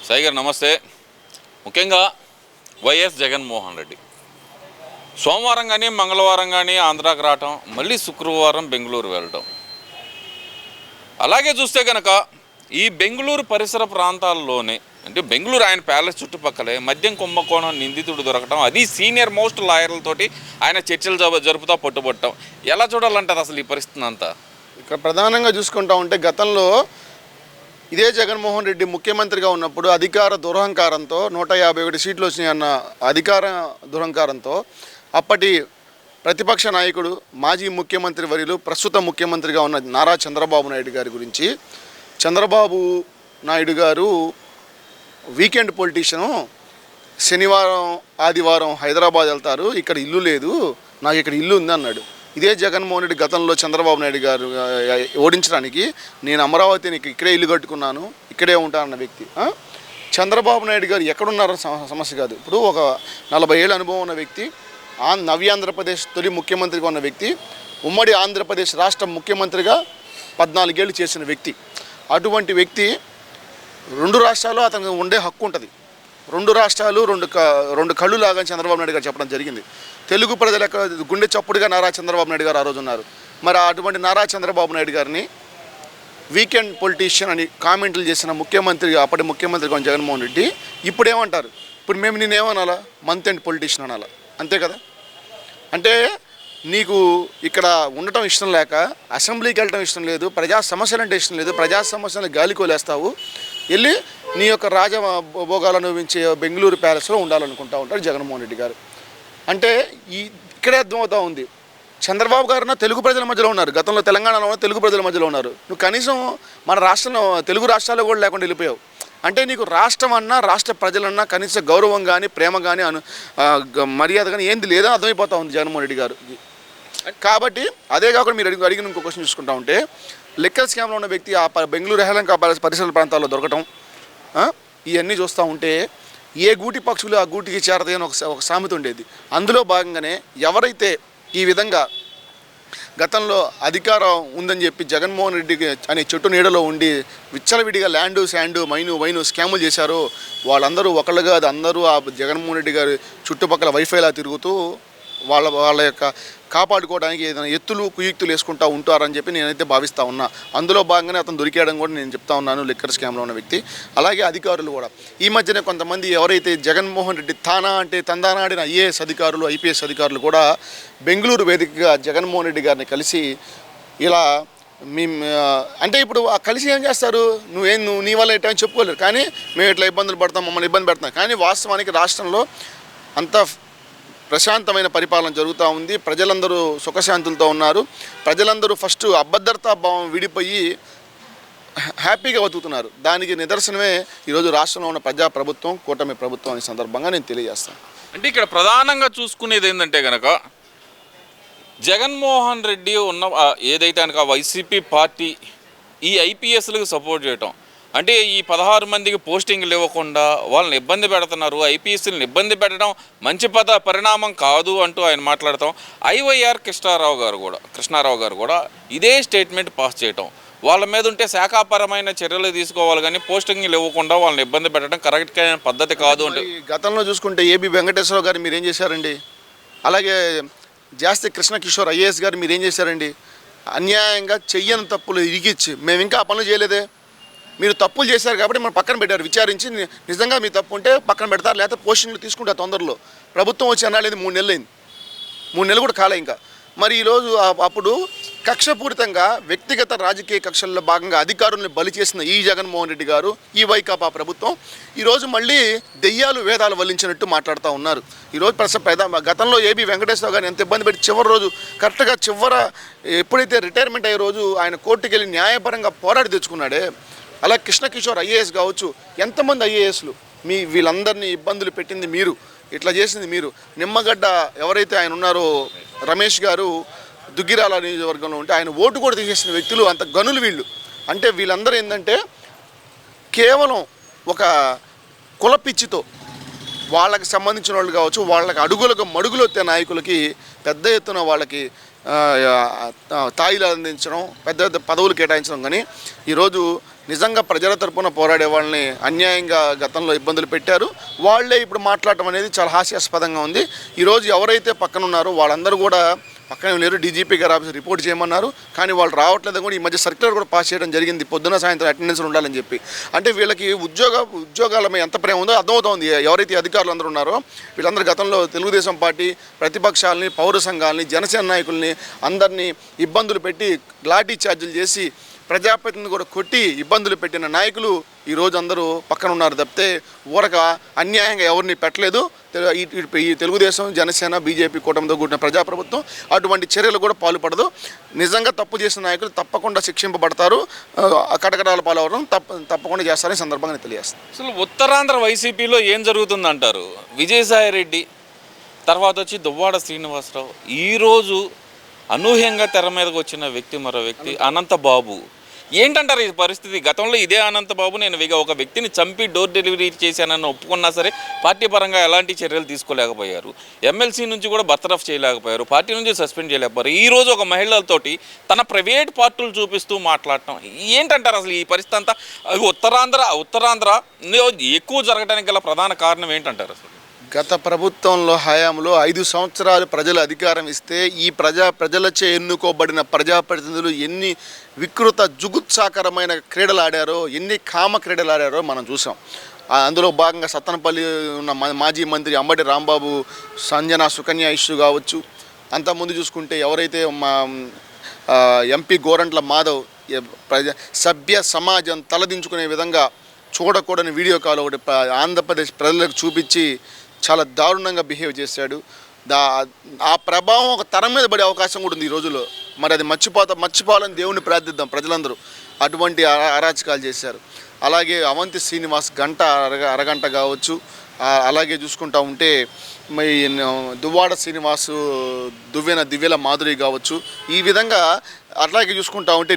సాయి గారు నమస్తే. ముఖ్యంగా వైఎస్ జగన్మోహన్ రెడ్డి సోమవారం కానీ మంగళవారం కానీ ఆంధ్రాకి రావటం, మళ్ళీ శుక్రవారం బెంగళూరు వెళ్ళటం. అలాగే చూస్తే కనుక ఈ బెంగళూరు పరిసర ప్రాంతాల్లోనే, అంటే బెంగళూరు ఆయన ప్యాలెస్ చుట్టుపక్కలే మద్యం కుంభకోణం నిందితుడు దొరకటం, అది సీనియర్ మోస్ట్ లాయర్లతోటి ఆయన చర్చలు జరుపుతా పట్టుబట్టడం. ఎలా చూడాలంటారు అసలు ఈ పరిస్థితిని అంతా? ఇక్కడ ప్రధానంగా చూసుకుంటా ఉంటే గతంలో ఇదే జగన్మోహన్ రెడ్డి ముఖ్యమంత్రిగా ఉన్నప్పుడు అధికార దురహంకారంతో 151 సీట్లు వచ్చినాయన్న అధికార దురహంకారంతో అప్పటి ప్రతిపక్ష నాయకుడు మాజీ ముఖ్యమంత్రి వర్యులు ప్రస్తుత ముఖ్యమంత్రిగా ఉన్న నారా చంద్రబాబు నాయుడు గారి గురించి, చంద్రబాబు నాయుడు గారు వీకెండ్ పొలిటీషియను, శనివారం ఆదివారం హైదరాబాద్ వెళ్తారు, ఇక్కడ ఇల్లు లేదు, నాకు ఇక్కడ ఇల్లు ఉంది అన్నాడు. ఇదే జగన్మోహన్ రెడ్డి గతంలో చంద్రబాబు నాయుడు గారు ఓడించడానికి నేను అమరావతిని ఇక్కడే ఇల్లు కట్టుకున్నాను, ఇక్కడే ఉంటానన్న వ్యక్తి. చంద్రబాబు నాయుడు గారు ఎక్కడున్నారో సమస్య కాదు. ఇప్పుడు ఒక 40 ఏళ్ళ అనుభవం ఉన్న వ్యక్తి, నవ్యాంధ్రప్రదేశ్ తొలి ముఖ్యమంత్రిగా ఉన్న వ్యక్తి, ఉమ్మడి ఆంధ్రప్రదేశ్ రాష్ట్ర ముఖ్యమంత్రిగా 14 ఏళ్ళు చేసిన వ్యక్తి. అటువంటి వ్యక్తి 2 రాష్ట్రాల్లో అతనికి ఉండే హక్కు ఉంటుంది. 2 రాష్ట్రాలు రెండు కళ్ళు లాగా చంద్రబాబు నాయుడు గారు చెప్పడం జరిగింది. తెలుగు ప్రజల గుండె చప్పుడుగా నారా చంద్రబాబు నాయుడు గారు ఆ రోజు ఉన్నారు. మరి అటువంటి నారా చంద్రబాబు నాయుడు గారిని వీకెండ్ పొలిటీషియన్ అని కామెంట్లు చేసిన ముఖ్యమంత్రిగా, అప్పటి ముఖ్యమంత్రిగా జగన్మోహన్ రెడ్డి ఇప్పుడు ఏమంటారు? ఇప్పుడు మేము నేనేమనాలా? మంత్ ఎండ్ పొలిటీషియన్ అనాలా, అంతే కదా? అంటే నీకు ఇక్కడ ఉండటం ఇష్టం లేక, అసెంబ్లీకి వెళ్ళటం ఇష్టం లేదు, ప్రజా సమస్యలు అంటే ఇష్టం లేదు, ప్రజా సమస్యలను గాలికోలేస్తావు, వెళ్ళి నీ యొక్క రాజభోగాలు అనుభవించే బెంగళూరు ప్యాలెస్లో ఉండాలనుకుంటా ఉంటారు జగన్మోహన్ రెడ్డి గారు. అంటే ఇక్కడే అర్థమవుతూ ఉంది, చంద్రబాబు గారు తెలుగు ప్రజల మధ్యలో ఉన్నారు, గతంలో తెలంగాణలో ఉన్న తెలుగు ప్రజల మధ్యలో ఉన్నారు, నువ్వు కనీసం మన రాష్ట్రంలో తెలుగు రాష్ట్రాల్లో కూడా లేకుండా వెళ్ళిపోయావు. అంటే నీకు రాష్ట్రం అన్నా, రాష్ట్ర ప్రజలన్నా కనీస గౌరవం కానీ, ప్రేమ కానీ, మర్యాద కానీ ఏంది లేదో అర్థమైపోతూ ఉంది జగన్మోహన్ రెడ్డి గారు. కాబట్టి అదే కాకుండా మీరు అడిగిన ఇంకో క్వశ్చన్ చూసుకుంటా ఉంటే, లిక్కర్ స్కామ్లో ఉన్న వ్యక్తి ఆ బెంగళూరు హెలంకా పరిసర ప్రాంతాల్లో దొరకటం, ఇవన్నీ చూస్తూ ఉంటే ఏ గూటి పక్షులు ఆ గూటికి చేరదని ఒక సామెత ఉండేది. అందులో భాగంగానే ఎవరైతే ఈ విధంగా గతంలో అధికారం ఉందని చెప్పి జగన్మోహన్ రెడ్డికి అనే చెట్టు నీడలో ఉండి విచ్చలవిడిగా ల్యాండు, శాండు, వైను స్కాములు చేశారో వాళ్ళందరూ ఒకళ్ళుగా అది అందరూ ఆ జగన్మోహన్ రెడ్డి గారి చుట్టుపక్కల వైఫైలా తిరుగుతూ వాళ్ళ యొక్క కాపాడుకోవడానికి ఏదైనా ఎత్తులు కుయుక్తులు వేసుకుంటూ ఉంటారని చెప్పి నేనైతే భావిస్తూ ఉన్నా. అందులో భాగంగానే అతను దొరికేయడం కూడా నేను చెప్తా ఉన్నాను, లిక్కర్ స్కామ్లో ఉన్న వ్యక్తి. అలాగే అధికారులు కూడా ఈ మధ్యనే కొంతమంది ఎవరైతే జగన్మోహన్ రెడ్డి తానా అంటే తందానాడిన ఐఏఎస్ అధికారులు, ఐపీఎస్ అధికారులు కూడా బెంగళూరు వేదికగా జగన్మోహన్ రెడ్డి గారిని కలిసి ఇలా అంటే ఇప్పుడు కలిసి ఏం చేస్తారు, నువ్వు నీ వల్ల ఎట్లా చెప్పుకోలేరు, కానీ మేము ఇట్లా ఇబ్బందులు పడతాం, మమ్మల్ని ఇబ్బంది పెడతాం. కానీ వాస్తవానికి రాష్ట్రంలో అంత ప్రశాంతమైన పరిపాలన జరుగుతూ ఉంది, ప్రజలందరూ సుఖశాంతులతో ఉన్నారు, ప్రజలందరూ ఫస్ట్ అభద్రతా భావం విడిపోయి హ్యాపీగా బతుకుతున్నారు. దానికి నిదర్శనమే ఈరోజు రాష్ట్రంలో ఉన్న ప్రజాప్రభుత్వం, కూటమి ప్రభుత్వం అనే సందర్భంగా నేను తెలియజేస్తాను. అంటే ఇక్కడ ప్రధానంగా చూసుకునేది ఏంటంటే కనుక జగన్మోహన్ రెడ్డి ఉన్న ఏదైతే కనుక వైసీపీ పార్టీ ఈ ఐపీఎస్లకు సపోర్ట్ చేయటం, అంటే ఈ 16 మందికి పోస్టింగ్లు ఇవ్వకుండా వాళ్ళని ఇబ్బంది పెడుతున్నారు, ఐపీఎస్లను ఇబ్బంది పెట్టడం మంచి పరిణామం కాదు అంటూ ఆయన మాట్లాడతాం. ఐవైఆర్ కృష్ణారావు గారు కూడా ఇదే స్టేట్మెంట్ పాస్ చేయటం, వాళ్ళ మీద ఉంటే శాఖాపరమైన చర్యలు తీసుకోవాలి కానీ పోస్టింగ్లు ఇవ్వకుండా వాళ్ళని ఇబ్బంది పెట్టడం కరెక్ట్ పద్ధతి కాదు అంటే. గతంలో చూసుకుంటే ఏబి వెంకటేశ్వరరావు గారు మీరేం చేశారండి? అలాగే జాస్తి కృష్ణ కిషోర్ ఐఏఎస్ గారు మీరేం చేశారండి? అన్యాయంగా చెయ్యని తప్పులు ఇరిగిచ్చి మేము ఇంకా ఆ పనులు చేయలేదే, మీరు తప్పులు చేశారు కాబట్టి మనం పక్కన పెట్టారు, విచారించి నిజంగా మీ తప్పు ఉంటే పక్కన పెడతారు, లేకపోతే పోస్టింగ్లు తీసుకుంటారు తొందరలో. ప్రభుత్వం వచ్చి అన్నాలేదు 3 నెలలు అయింది, 3 నెలలు కూడా కాలే ఇంకా. మరి ఈరోజు అప్పుడు కక్షపూరితంగా వ్యక్తిగత రాజకీయ కక్షల్లో భాగంగా అధికారుల్ని బలి చేసిన ఈ జగన్మోహన్ రెడ్డి గారు, ఈ వైకాపా ప్రభుత్వం ఈరోజు మళ్ళీ దెయ్యాలు వేదాలు వల్లించినట్టు మాట్లాడుతూ ఉన్నారు. ఈరోజు గతంలో ఏబి వెంకటేశ్వరరావు గారిని ఎంత ఇబ్బంది పెట్టి చివరి రోజు కరెక్ట్గా ఎప్పుడైతే రిటైర్మెంట్ అయ్యే రోజు ఆయన కోర్టుకు వెళ్ళి న్యాయపరంగా పోరాడి తెచ్చుకున్నాడే, అలా కృష్ణ కిషోర్ ఐఏఎస్ కావచ్చు, ఎంతమంది ఐఏఎస్లు వీళ్ళందరినీ ఇబ్బందులు పెట్టింది మీరు, ఇట్లా చేసింది మీరు. నిమ్మగడ్డ ఎవరైతే ఆయన ఉన్నారో రమేష్ గారు దుగ్గిరాల నియోజకవర్గంలో ఉంటే ఆయన ఓటు కూడా తీసేసిన వ్యక్తులు, అంత గనులు వీళ్ళు. అంటే వీళ్ళందరూ ఏంటంటే కేవలం ఒక కులపిచ్చితో వాళ్ళకి సంబంధించిన వాళ్ళు కావచ్చు, వాళ్ళకి అడుగులకు మడుగులొత్తే నాయకులకి పెద్ద ఎత్తున వాళ్ళకి తాయిలు అందించడం, పెద్ద పెద్ద పదవులు కేటాయించడం. కానీ ఈరోజు నిజంగా ప్రజల తరపున పోరాడే వాళ్ళని అన్యాయంగా గతంలో ఇబ్బందులు పెట్టారు. వాళ్ళే ఇప్పుడు మాట్లాడటం అనేది చాలా హాస్యాస్పదంగా ఉంది. ఈరోజు ఎవరైతే పక్కన ఉన్నారో వాళ్ళందరూ కూడా పక్కనే లేరు. డీజీపీ గారు ఆఫీస్ రిపోర్ట్ చేయమన్నారు, కానీ వాళ్ళు రావట్లేదు. కూడా ఈ మధ్య సర్క్యులర్ కూడా పాస్ చేయడం జరిగింది, పొద్దున సాయంత్రం అటెండెన్స్ ఉండాలని చెప్పి. అంటే వీళ్ళకి ఉద్యోగాల మీద ఎంత ప్రేమ ఉందో అర్థమవుతోంది. ఎవరైతే అధికారులు అందరూ ఉన్నారో వీళ్ళందరూ గతంలో తెలుగుదేశం పార్టీ ప్రతిపక్షాలని, పౌర సంఘాలని, జనసేన నాయకుల్ని అందరినీ ఇబ్బందులు పెట్టి లాఠీ చార్జీలు చేసి ప్రజాప్రతినిధిని కూడా కొట్టి ఇబ్బందులు పెట్టిన నాయకులు ఈరోజు అందరూ పక్కన ఉన్నారు తప్పితే ఊరక అన్యాయంగా ఎవరిని పెట్టలేదు. ఈ తెలుగుదేశం, జనసేన, బీజేపీ కూటమితో కూడిన ప్రజాప్రభుత్వం అటువంటి చర్యలు కూడా పాల్పడదు. నిజంగా తప్పు చేసిన నాయకులు తప్పకుండా శిక్షింపబడతారు, కటకటాల పాలవడం తప్పకుండా చేస్తారని సందర్భంగా తెలియజేస్తాను. అసలు ఉత్తరాంధ్ర వైసీపీలో ఏం జరుగుతుందంటారు? విజయసాయి రెడ్డి తర్వాత వచ్చి దువ్వాడ శ్రీనివాసరావు, ఈరోజు అనూహ్యంగా తెర మీదకి వచ్చిన వ్యక్తి మరో వ్యక్తి అనంతబాబు. ఏంటంటారు ఈ పరిస్థితి? గతంలో ఇదే అనంతబాబు నేను ఒక వ్యక్తిని చంపి డోర్ డెలివరీ చేశానని ఒప్పుకున్నా సరే పార్టీ పరంగా ఎలాంటి చర్యలు తీసుకోలేకపోయారు, ఎమ్మెల్సీ నుంచి కూడా బర్తరఫ్ చేయలేకపోయారు, పార్టీ నుంచి సస్పెండ్ చేయలేకపోయారు. ఈరోజు ఒక మహిళలతోటి తన ప్రైవేట్ పార్టీలు చూపిస్తూ మాట్లాడటం ఏంటంటారు? అసలు ఈ పరిస్థితి అంతా ఉత్తరాంధ్ర ఎక్కువ జరగడానికి గల ప్రధాన కారణం ఏంటంటారు? అసలు గత ప్రభుత్వంలో హయాంలో 5 సంవత్సరాలు ప్రజలు అధికారం ఇస్తే ఈ ప్రజలచే ఎన్నుకోబడిన ప్రజాప్రతినిధులు ఎన్ని వికృత జుగుత్సాకరమైన క్రీడలు ఆడారో, ఎన్ని కామ క్రీడలు ఆడారో మనం చూసాం. అందులో భాగంగా సత్తనపల్లి ఉన్న మాజీ మంత్రి అంబటి రాంబాబు సంజన సుకన్య ఇష్యూ కావచ్చు. అంతకుముందు చూసుకుంటే ఎవరైతే మా ఎంపీ గోరంట్ల మాధవ్ సభ్య సమాజం తలదించుకునే విధంగా చూడకూడని వీడియో కాల్ ఒకటి ఆంధ్రప్రదేశ్ ప్రజలకు చూపించి చాలా దారుణంగా బిహేవ్ చేశాడు. ఆ ప్రభావం ఒక తరం మీద పడే అవకాశం కూడా ఉంది ఈ రోజుల్లో. మరి అది మర్చిపోవాలని దేవుణ్ణి ప్రార్థిద్దాం ప్రజలందరూ. అటువంటి అరాచకాలు చేశారు. అలాగే అవంతి శ్రీనివాస్ అరగంట కావచ్చు. అలాగే చూసుకుంటా ఉంటే మరి దువ్వాడ శ్రీనివాసు దివ్యల మాధురి కావచ్చు. ఈ విధంగా అట్లాగే చూసుకుంటా ఉంటే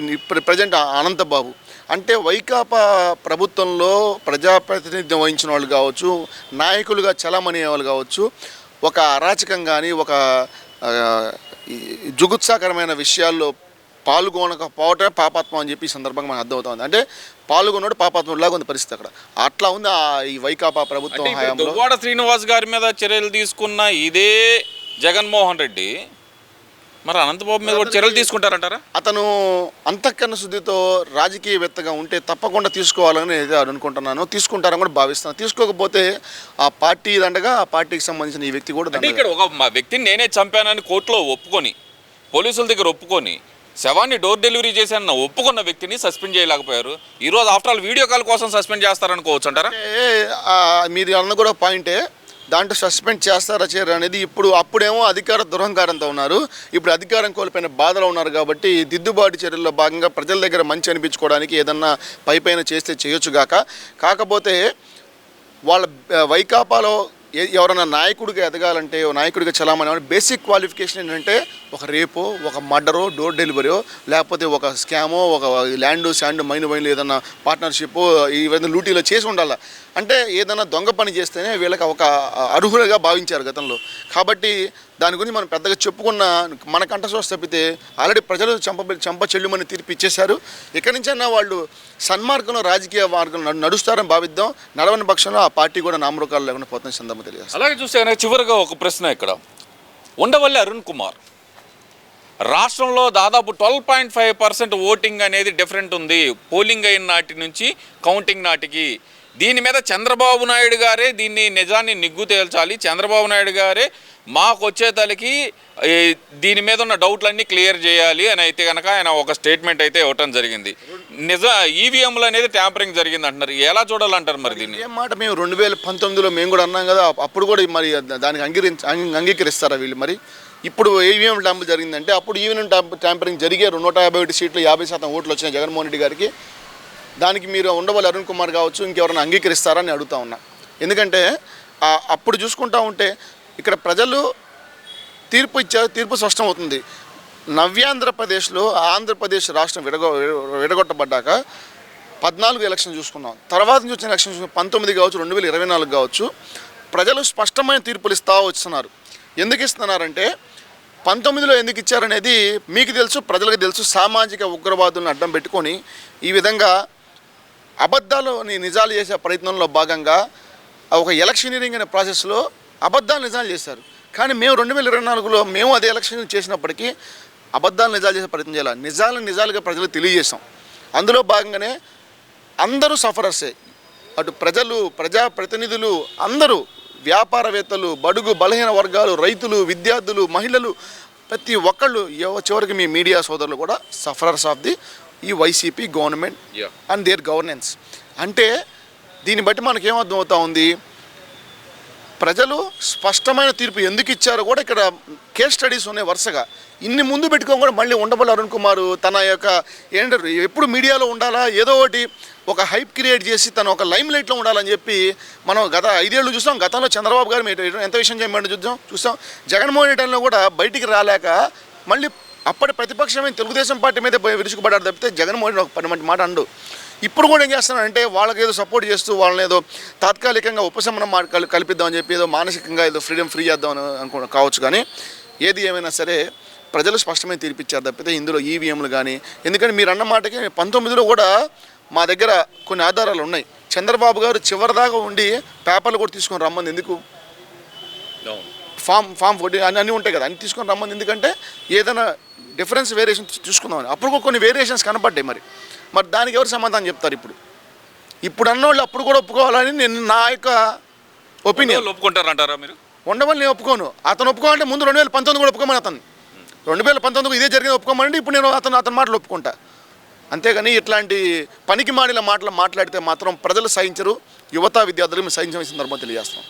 ప్రజెంట్ అనంతబాబు అంటే వైకాపా ప్రభుత్వంలో ప్రజాప్రతినిధ్యం వహించిన వాళ్ళు కావచ్చు, నాయకులుగా చలామణి వాళ్ళు కావచ్చు, ఒక అరాచకం కానీ ఒక జుగుత్సాకరమైన విషయాల్లో పాల్గొనకపోవటమే పాపాత్మ అని చెప్పి ఈ సందర్భంగా మనకు అర్థమవుతుంది. అంటే పాల్గొన్నాడు పాపాత్ముడిలాగా ఉంది పరిస్థితి అక్కడ. అట్లా ఉంది ఈ వైకాపా ప్రభుత్వం హయాంలో. దువ్వాడ శ్రీనివాస్ గారి మీద చర్యలు తీసుకున్న ఇదే జగన్మోహన్ రెడ్డి మరి అనంతబాబు మీద కూడా చర్యలు తీసుకుంటారంటారా? అతను అంతఃకరణ శుద్ధితో రాజకీయవేత్తగా ఉంటే తప్పకుండా తీసుకోవాలని అనుకుంటున్నాను. తీసుకుంటారని కూడా భావిస్తాను. తీసుకోకపోతే ఆ పార్టీ దండగా ఆ పార్టీకి సంబంధించిన ఈ వ్యక్తి కూడా ఇక్కడ ఒక వ్యక్తిని నేనే చంపానని కోర్టులో ఒప్పుకొని, పోలీసుల దగ్గర ఒప్పుకొని, శవాన్ని డోర్ డెలివరీ చేశానన్న ఒప్పుకున్న వ్యక్తిని సస్పెండ్ చేయలేకపోయారు. ఈరోజు ఆఫ్టర్ ఆల్ వీడియో కాల్ కోసం సస్పెండ్ చేస్తారనుకోవచ్చు అంటారా? మీరు అన్న కూడా పాయింటే. దాంట్లో సస్పెండ్ చేస్తారా చేయరు అనేది అప్పుడేమో అధికార దురహంకారంతో ఉన్నారు, ఇప్పుడు అధికారం కోల్పోయిన బాధలో ఉన్నారు. కాబట్టి దిద్దుబాటు చర్యల్లో భాగంగా ప్రజల దగ్గర మంచి అనిపించుకోవడానికి ఏదన్నా పైపైన చేస్తే చేయొచ్చుగాక. కాకపోతే వాళ్ళ వైకాపాలో ఎవరైనా నాయకుడిగా ఎదగాలంటే, నాయకుడిగా చలామణి బేసిక్ క్వాలిఫికేషన్ ఏంటంటే ఒక రేపో, ఒక మర్డరో, డోర్ డెలివరీయో, లేకపోతే ఒక స్కామో, ఒక ల్యాండ్ శాండ్ మైన్లు ఏదైనా పార్ట్నర్షిప్ ఈ విధంగా లూటీలో చేసి ఉండాలి. అంటే ఏదైనా దొంగ పని చేస్తేనే వీళ్ళకి ఒక అర్హులుగా భావించారు గతంలో. కాబట్టి దాని గురించి మనం పెద్దగా చెప్పుకున్న మన కంఠశోష తప్పితే ఆల్రెడీ ప్రజలు చెంప చెల్లుమని తీర్పు ఇచ్చేశారు. ఇక్కడి నుంచైనా వాళ్ళు సన్మార్గంలో రాజకీయ మార్గంలో నడుస్తారని భావిద్దాం. నడవని పక్షంలో ఆ పార్టీ కూడా నామరూకాలు లేకుండా పోతున్న సందర్భం తెలియదు. అలాగే చూస్తే చివరిగా ఒక ప్రశ్న ఇక్కడ, ఉండవల్లి అరుణ్ కుమార్ రాష్ట్రంలో దాదాపు 12.5% ఓటింగ్ అనేది డిఫరెంట్ ఉంది పోలింగ్ అయిన నాటి నుంచి కౌంటింగ్ నాటికి. దీని మీద చంద్రబాబు నాయుడు గారే దీన్ని నిజాన్ని నిగ్గు తేల్చాలి, చంద్రబాబు నాయుడు గారే మాకు వచ్చేతలకి దీని మీద ఉన్న డౌట్లన్నీ క్లియర్ చేయాలి అని అయితే కనుక ఆయన ఒక స్టేట్మెంట్ అయితే ఇవ్వటం జరిగింది. ఈవీఎంలు అనేది ట్యాంపరింగ్ జరిగింది అంటున్నారు. ఎలా చూడాలంటారు మరి దీన్ని? ఏం మాట మేము 2019లో మేము కూడా అన్నాం కదా, అప్పుడు కూడా మరి దానికి అంగీకరిస్తారా వీళ్ళు? మరి ఇప్పుడు ఈవీఎం ట్యాంపరింగ్ జరిగిందంటే అప్పుడు ఈవీఎం ట్యాంపరింగ్ జరిగే 151 సీట్లు 50% ఓట్లు వచ్చినాయి జగన్మోహన్ రెడ్డి గారికి. దానికి మీరు ఉండవల్లి అరుణ్ కుమార్ కావచ్చు ఇంకెవరైనా అంగీకరిస్తారని అడుగుతా ఉన్నా. ఎందుకంటే అప్పుడు చూసుకుంటా ఉంటే ఇక్కడ ప్రజలు తీర్పు ఇచ్చారు, తీర్పు స్పష్టమవుతుంది. నవ్యాంధ్రప్రదేశ్లో ఆంధ్రప్రదేశ్ రాష్ట్రం విడగొట్టబడ్డాక 14 ఎలక్షన్ చూసుకున్నాం. తర్వాత చూసిన ఎలక్షన్ 19 కావచ్చు, 2024 కావచ్చు, ప్రజలు స్పష్టమైన తీర్పులు ఇస్తూ వస్తున్నారు. ఎందుకు ఇస్తున్నారంటే 19లో ఎందుకు ఇచ్చారనేది మీకు తెలుసు, ప్రజలకు తెలుసు. సామాజిక ఉగ్రవాదులను అడ్డం పెట్టుకొని ఈ విధంగా అబద్ధాలని నిజాలు చేసే ప్రయత్నంలో భాగంగా ఒక ఎలక్షనీరింగ్ అనే ప్రాసెస్లో అబద్ధాలు నిజాలు చేశారు. కానీ మేము 2024లో మేము అదే ఎలక్షన్ చేసినప్పటికీ అబద్ధాలు నిజాలు చేసే ప్రయత్నం చేయాలి. నిజాలుగా ప్రజలకు తెలియజేసాం. అందులో భాగంగానే అందరూ సఫరర్సే, అటు ప్రజలు, ప్రజాప్రతినిధులు, అందరూ వ్యాపారవేత్తలు, బడుగు బలహీన వర్గాలు, రైతులు, విద్యార్థులు, మహిళలు, ప్రతి ఒక్కళ్ళు చివరికి మీ మీడియా సోదరులు కూడా సఫరర్స్ ఆఫ్ ది ఈ YCP government and their governance. అంటే దీన్ని బట్టి మనకేమర్థం అవుతా ఉంది, ప్రజలు స్పష్టమైన తీర్పు ఎందుకు ఇచ్చారో కూడా ఇక్కడ కేస్ స్టడీస్ ఉన్నాయి వరుసగా. ఇన్ని ముందు పెట్టుకోని కూడా మళ్ళీ ఉండబోలు అరుణ్ కుమార్ తన యొక్క ఏంటంటే ఎప్పుడు మీడియాలో ఉండాలా, ఏదో ఒకటి ఒక హైప్ క్రియేట్ చేసి తను ఒక లైమ్ లైట్లో ఉండాలని చెప్పి మనం గత 5 ఏళ్ళు చూసాం. గతంలో చంద్రబాబు గారు ఎంత విషయం చేయమంటే చూసాం. జగన్మోహన్ రెడ్డి టైంలో కూడా బయటికి రాలేక మళ్ళీ అప్పటి ప్రతిపక్షమైన తెలుగుదేశం పార్టీ మీద విరుచుకుపడ్డారు తప్పితే జగన్మోహన్ రెడ్డి ఒక 10 మాట అండు. ఇప్పుడు కూడా ఏం చేస్తున్నారంటే వాళ్ళకి ఏదో సపోర్ట్ చేస్తూ వాళ్ళని ఏదో తాత్కాలికంగా ఉపశమనం కల్పిద్దామని చెప్పి ఏదో మానసికంగా ఏదో ఫ్రీడమ్ చేద్దామని కావచ్చు. కానీ ఏది ఏమైనా సరే ప్రజలు స్పష్టమైన తీర్పిచ్చారు తప్పితే ఇందులో ఈవీఎంలు కానీ, ఎందుకంటే మీరు అన్న మాటకి 19లో కూడా మా దగ్గర కొన్ని ఆధారాలు ఉన్నాయి. చంద్రబాబు గారు చివరిదాకా ఉండి పేపర్లు కూడా తీసుకొని రమ్మంది ఎందుకు, ఫామ్ 40 అన్నీ ఉంటాయి కదా, అన్ని తీసుకొని రమ్మంది ఎందుకంటే ఏదైనా డిఫరెన్స్ వేరియేషన్ చూసుకుందామని. అప్పుడు కొన్ని వేరియేషన్స్ కనపడ్డాయి. మరి దానికి ఎవరు సమాధానం చెప్తారు? ఇప్పుడు అన్నోళ్ళు అప్పుడు కూడా ఒప్పుకోవాలని నేను నా యొక్క ఒపీనియన్. ఒప్పుకుంటారంటారా మీరు? ఉండవని నేను ఒప్పుకోను. అతను ఒప్పుకోవాలంటే ముందు 2019 కూడా ఒప్పుకోమని, అతను 2019 ఇదే జరిగింది ఒప్పుకోమని ఇప్పుడు నేను అతని మాటలు ఒప్పుకుంటా. అంతేగాని ఇట్లాంటి పనికి మాటలు మాట్లాడితే మాత్రం ప్రజలు సహించరు, యువత విద్యార్థులు సహించవలసిన సందర్భం తెలియజేస్తాం.